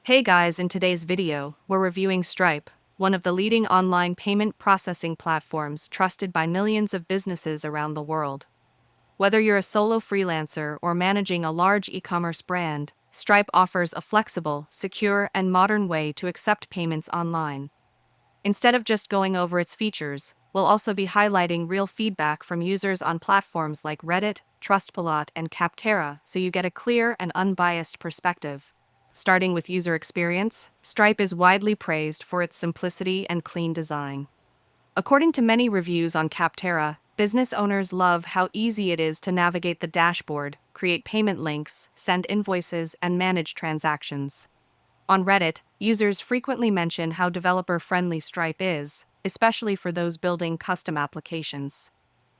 Hey guys, in today's video, we're reviewing Stripe, one of the leading online payment processing platforms trusted by millions of businesses around the world. Whether you're a solo freelancer or managing a large e-commerce brand, Stripe offers a flexible, secure, and modern way to accept payments online. Instead of just going over its features, we'll also be highlighting real feedback from users on platforms like Reddit, Trustpilot, and Capterra so you get a clear and unbiased perspective. Starting with user experience, Stripe is widely praised for its simplicity and clean design. According to many reviews on Capterra, business owners love how easy it is to navigate the dashboard, create payment links, send invoices, and manage transactions. On Reddit, users frequently mention how developer-friendly Stripe is, especially for those building custom applications.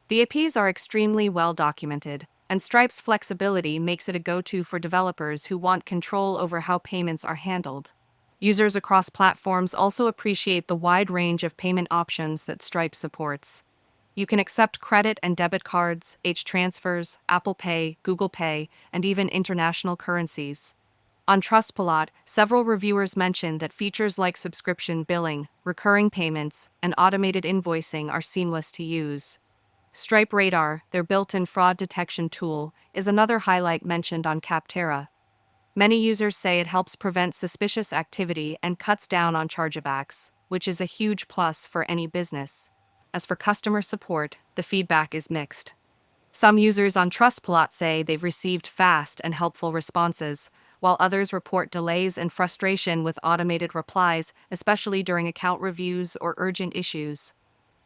The APIs are extremely well documented, and Stripe's flexibility makes it a go-to for developers who want control over how payments are handled. Users across platforms also appreciate the wide range of payment options that Stripe supports. You can accept credit and debit cards, H-transfers, Apple Pay, Google Pay, and even international currencies. On Trustpilot, several reviewers mentioned that features like subscription billing, recurring payments, and automated invoicing are seamless to use. Stripe Radar, their built-in fraud detection tool, is another highlight mentioned on Capterra. Many users say it helps prevent suspicious activity and cuts down on chargebacks, which is a huge plus for any business. As for customer support, the feedback is mixed. Some users on Trustpilot say they've received fast and helpful responses, while others report delays and frustration with automated replies, especially during account reviews or urgent issues.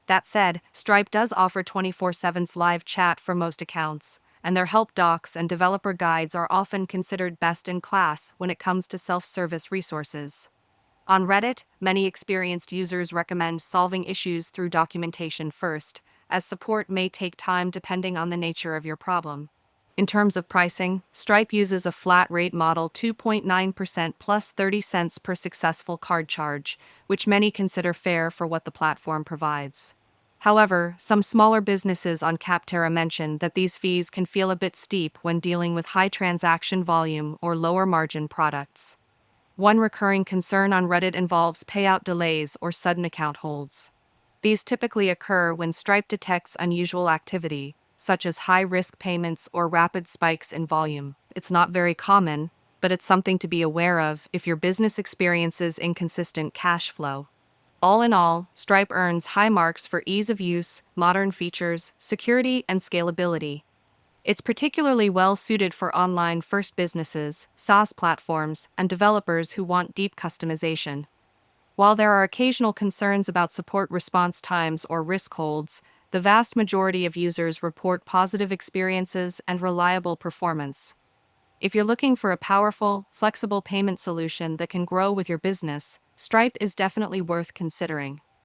That said, Stripe does offer 24/7 live chat for most accounts, and their help docs and developer guides are often considered best in class when it comes to self-service resources. On Reddit, many experienced users recommend solving issues through documentation first, as support may take time depending on the nature of your problem. In terms of pricing, Stripe uses a flat rate model 2.9% plus 30 cents per successful card charge, which many consider fair for what the platform provides. However, some smaller businesses on Capterra mention that these fees can feel a bit steep when dealing with high transaction volume or lower margin products. One recurring concern on Reddit involves payout delays or sudden account holds. These typically occur when Stripe detects unusual activity, such as high-risk payments or rapid spikes in volume. It's not very common, but it's something to be aware of if your business experiences inconsistent cash flow. All in all, Stripe earns high marks for ease of use, modern features, security, and scalability. It's particularly well suited for online-first businesses, SaaS platforms, and developers who want deep customization. While there are occasional concerns about support response times or risk holds, the vast majority of users report positive experiences and reliable performance. If you're looking for a powerful, flexible payment solution that can grow with your business, Stripe is definitely worth considering.